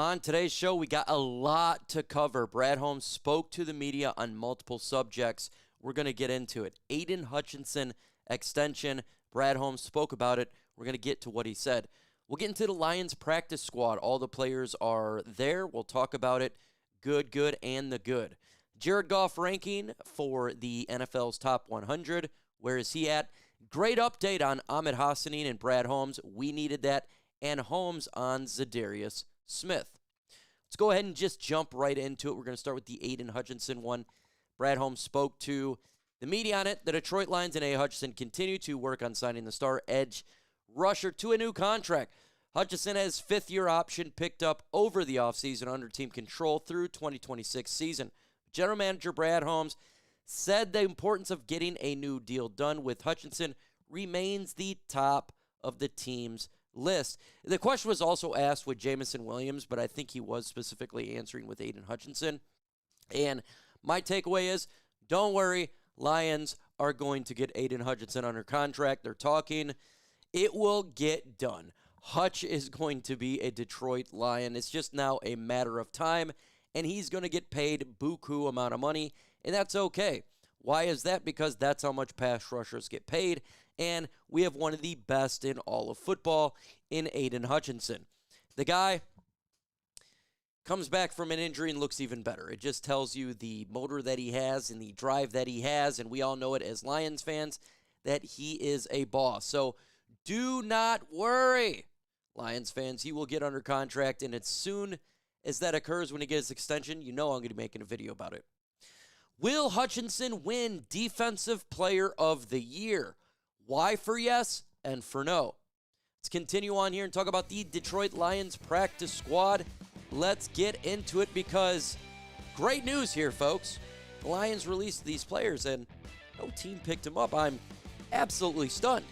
On today's show, we got a lot to cover. Brad Holmes spoke to the media on multiple subjects. We're going to get into it. Aidan Hutchinson extension. Brad Holmes spoke about it. We're going to get to what he said. We'll get into the Lions practice squad. All the players are there. We'll talk about it. Good, and the good. Jared Goff ranking for the NFL's top 100. Where is he at? Great update on Ahmed Hosanine and Brad Holmes. We needed that. And Holmes on Za'Darius Smith. Let's go ahead and just jump right into it. We're going to start with the Aidan Hutchinson one. Brad Holmes spoke to the media on it. The Detroit Lions and A. Hutchinson continue to work on signing the star edge rusher to a new contract. Hutchinson has fifth-year option picked up over the offseason under team control through 2026 season. General Manager Brad Holmes said the importance of getting a new deal done with Hutchinson remains the top of the team's list. The question was also asked with Jameson Williams, but I think he was specifically answering with Aidan Hutchinson. And my takeaway is, don't worry, Lions are going to get Aidan Hutchinson under contract. They're talking. It will get done. Hutch is going to be a Detroit Lion. It's just now a matter of time, and he's going to get paid buku amount of money, and that's okay. Why is that? Because that's how much pass rushers get paid, and we have one of the best in all of football in Aidan Hutchinson. The guy comes back from an injury and looks even better. It just tells you the motor that he has and the drive that he has, and we all know it as Lions fans, that he is a boss. So do not worry, Lions fans. He will get under contract, and as soon as that occurs when he gets extension, you know I'm going to be making a video about it. Will Hutchinson win Defensive Player of the Year? Why for yes and for no? Let's continue on here and talk about the Detroit Lions practice squad. Let's get into it because great news here, folks. The Lions released these players and no team picked them up. I'm absolutely stunned.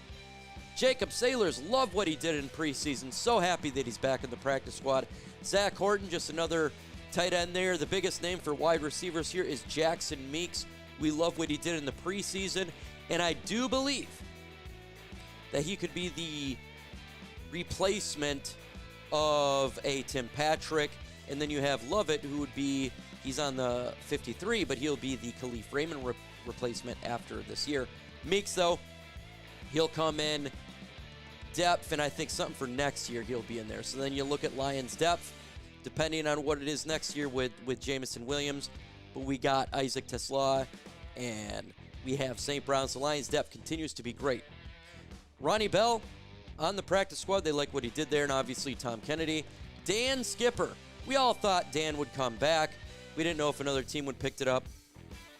Jacob Saylors, love what he did in preseason. So happy that he's back in the practice squad. Zach Horton, just another tight end there. The biggest name for wide receivers here is Jackson Meeks. We love what he did in the preseason, and I do believe that he could be the replacement of a Tim Patrick. And then you have Lovett, who would be, he's on the 53, but he'll be the Khalif Raymond replacement after this year. Meeks, though, he'll come in depth, and I think something for next year he'll be in there. So then you look at Lions depth, depending on what it is next year with Jameson Williams. But we got Isaac Tesla, and we have St. Brown's. The Lions depth continues to be great. Ronnie Bell on the practice squad. They like what he did there, and obviously Tom Kennedy. Dan Skipper. We all thought Dan would come back. We didn't know if another team would pick it up,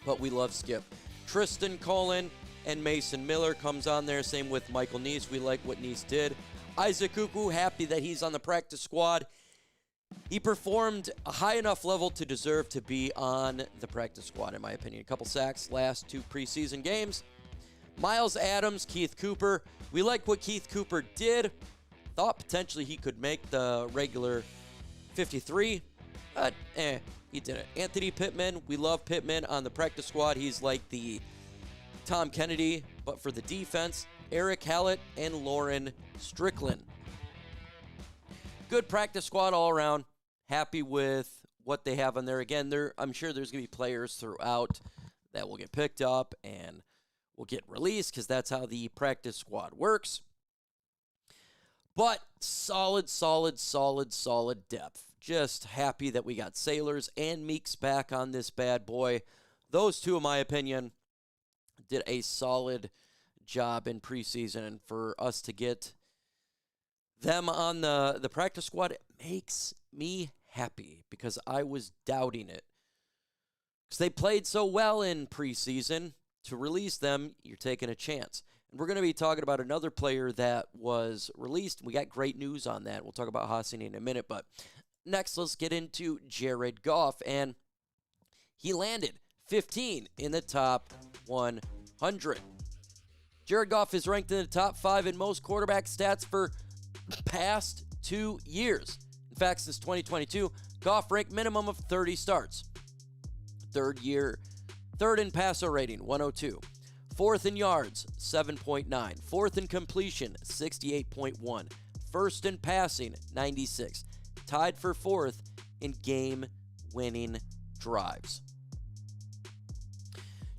but we love Skip. Trystan Colon and Mason Miller comes on there. Same with Michael Niese. We like what Niese did. Isaac Ukwu, happy that he's on the practice squad. He performed a high enough level to deserve to be on the practice squad, in my opinion. A couple sacks last two preseason games. Myles Adams, Keith Cooper. We like what Keith Cooper did. Thought potentially he could make the regular 53, but he didn't. Anthony Pittman, we love Pittman on the practice squad. He's like the Tom Kennedy, but for the defense. Erick Hallett and Loren Strickland. Good practice squad all around. Happy with what they have on there. Again, I'm sure there's going to be players throughout that will get picked up and will get released because that's how the practice squad works. But solid depth. Just happy that we got Saylors and Meeks back on this bad boy. Those two, in my opinion, did a solid job in preseason, and for us to get them on the practice squad, it makes me happy because I was doubting it. Because they played so well in preseason, to release them, you're taking a chance. And we're going to be talking about another player that was released. We got great news on that. We'll talk about Hosanine in a minute, but next let's get into Jared Goff, and he landed 15 in the top 100. Jared Goff is ranked in the top 5 in most quarterback stats for past 2 years. In fact, since 2022, Goff ranked minimum of 30 starts. Third in passer rating, 102. Fourth in yards, 7.9. Fourth in completion, 68.1. First in passing, 96. tied for 4th in game-winning drives.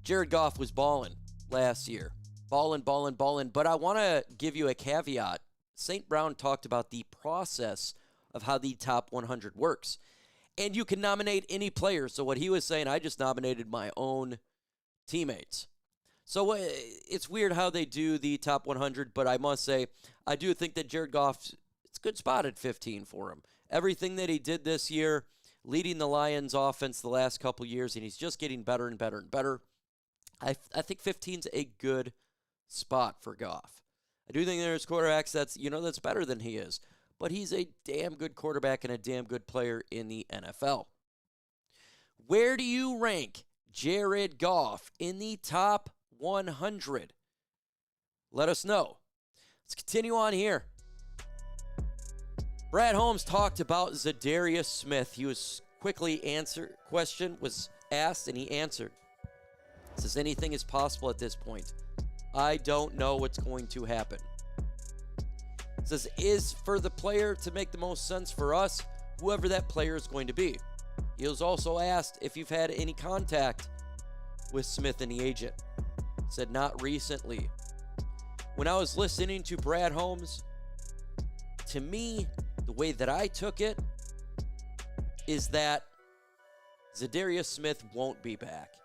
Jared Goff was balling last year. Balling. But I want to give you a caveat. St. Brown talked about the process of how the top 100 works. And you can nominate any player. So what he was saying, I just nominated my own teammates. So it's weird how they do the top 100, but I must say, I do think that Jared Goff, it's a good spot at 15 for him. Everything that he did this year, leading the Lions offense the last couple years, and he's just getting better and better and better. I think 15's a good spot for Goff. I do think there's quarterbacks that's better than he is, but he's a damn good quarterback and a damn good player in the NFL. Where do you rank Jared Goff in the top 100? Let us know. Let's continue on here. Brad Holmes talked about Za'Darius Smith. He was question was asked and he answered. Says anything is possible at this point. I don't know what's going to happen. Says is for the player to make the most sense for us, whoever that player is going to be. He was also asked if you've had any contact with Smith and the agent. Said not recently. When I was listening to Brad Holmes, to me, the way that I took it is that Za'Darius Smith won't be back.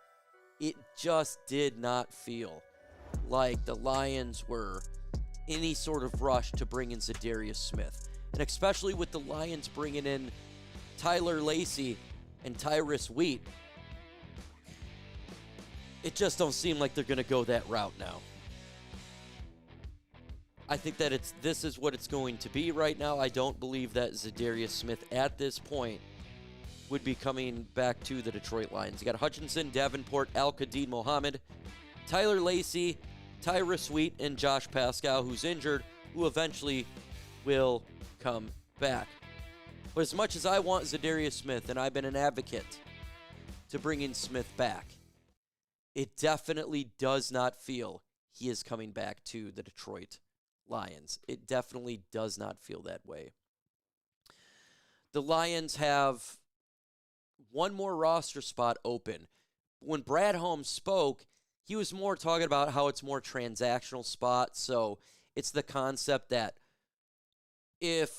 It just did not feel like the Lions were any sort of rush to bring in Za'Darius Smith. And especially with the Lions bringing in Tyler Lacy and Tyrus Wheat, it just don't seem like they're going to go that route now. I think that this is what it's going to be right now. I don't believe that Za'Darius Smith at this point would be coming back to the Detroit Lions. You got Hutchinson, Davenport, Al-Qadim Mohammed, Tyler Lacy, Tyrus Wheat, and Josh Pascal, who's injured, who eventually will come back. But as much as I want Za'Darius Smith, and I've been an advocate to bring in Smith back, it definitely does not feel he is coming back to the Detroit Lions. It definitely does not feel that way. The Lions have one more roster spot open. When Brad Holmes spoke, he was more talking about how it's more transactional spot. So it's the concept that if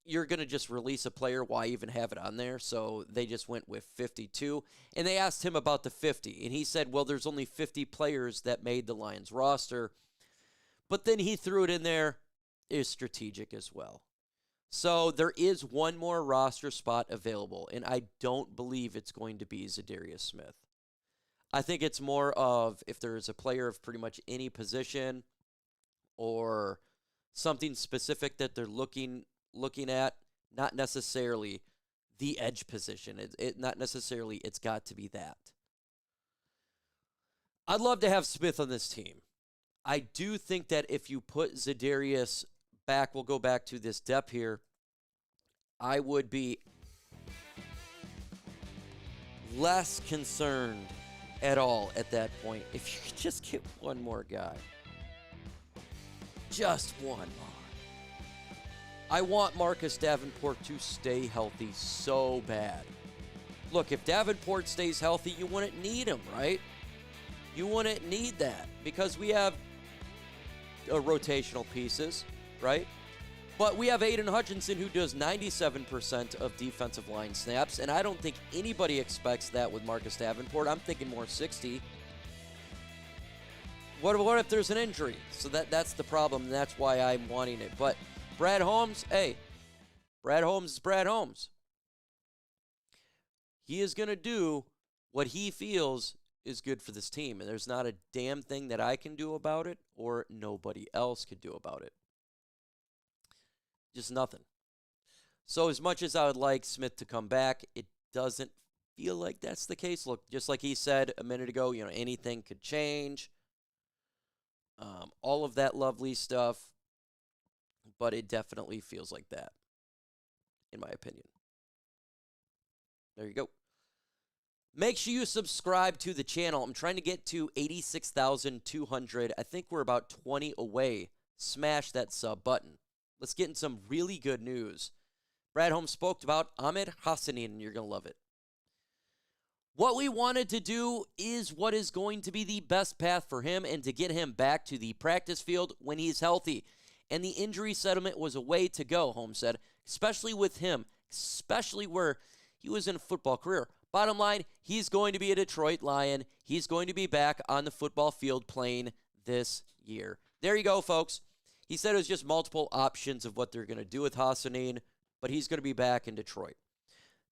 you're going to just release a player, why even have it on there? So they just went with 52. And they asked him about the 50. And he said, well, there's only 50 players that made the Lions roster. But then he threw it in there, is strategic as well. So there is one more roster spot available, and I don't believe it's going to be Za'Darius Smith. I think it's more of if there is a player of pretty much any position or something specific that they're looking at, not necessarily the edge position. Not necessarily it's got to be that. I'd love to have Smith on this team. I do think that if you put Za'Darius back, we'll go back to this depth here, I would be less concerned at all at that point if you could just get one more guy. Just one more. I want Marcus Davenport to stay healthy so bad. Look, if Davenport stays healthy, you wouldn't need him, right? You wouldn't need that because we have rotational pieces, right? But we have Aidan Hutchinson who does 97% of defensive line snaps, and I don't think anybody expects that with Marcus Davenport. I'm thinking more 60. What if there's an injury? So that's the problem, and that's why I'm wanting it. But Brad Holmes, Brad Holmes is Brad Holmes. He is going to do what he feels is good for this team, and there's not a damn thing that I can do about it or nobody else could do about it. Just nothing. So as much as I would like Smith to come back, it doesn't feel like that's the case. Look, just like he said a minute ago, anything could change. All of that lovely stuff. But it definitely feels like that, in my opinion. There you go. Make sure you subscribe to the channel. I'm trying to get to 86,200. I think we're about 20 away. Smash that sub button. Let's get in some really good news. Brad Holmes spoke about Ahmed Hosanine, and you're going to love it. What we wanted to do is what is going to be the best path for him and to get him back to the practice field when he's healthy. And the injury settlement was a way to go, Holmes said, especially with him, especially where he was in a football career. Bottom line, he's going to be a Detroit Lion. He's going to be back on the football field playing this year. There you go, folks. He said it was just multiple options of what they're going to do with Hosanine, but he's going to be back in Detroit.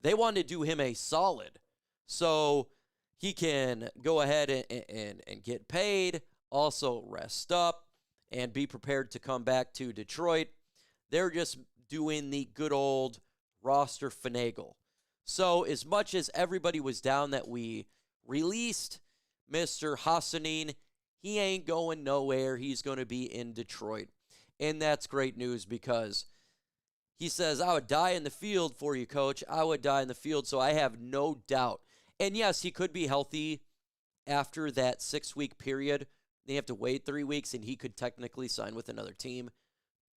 They wanted to do him a solid so he can go ahead and get paid, also rest up, and be prepared to come back to Detroit. They're just doing the good old roster finagle. So as much as everybody was down that we released Mr. Hosanine, he ain't going nowhere. He's going to be in Detroit. And that's great news because he says, I would die in the field for you, coach. I would die in the field, so I have no doubt. And yes, he could be healthy after that 6-week period. They have to wait 3 weeks, and he could technically sign with another team.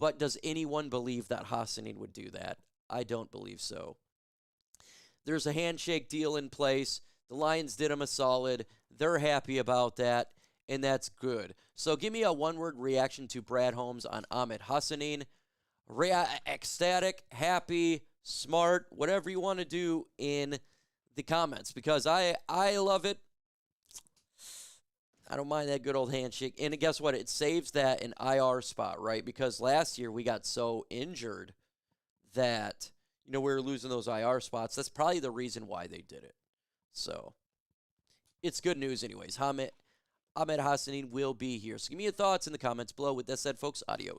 But does anyone believe that Hosanine would do that? I don't believe so. There's a handshake deal in place. The Lions did him a solid. They're happy about that, and that's good. So give me a one-word reaction to Brad Holmes on Ahmed Hosanine. Ecstatic, happy, smart, whatever you want to do in the comments, because I love it. I don't mind that good old handshake. And guess what? It saves that an IR spot, right? Because last year we got so injured that, we were losing those IR spots. That's probably the reason why they did it. So it's good news anyways. Ahmed Hosanine will be here. So give me your thoughts in the comments below. With that said, folks, adios.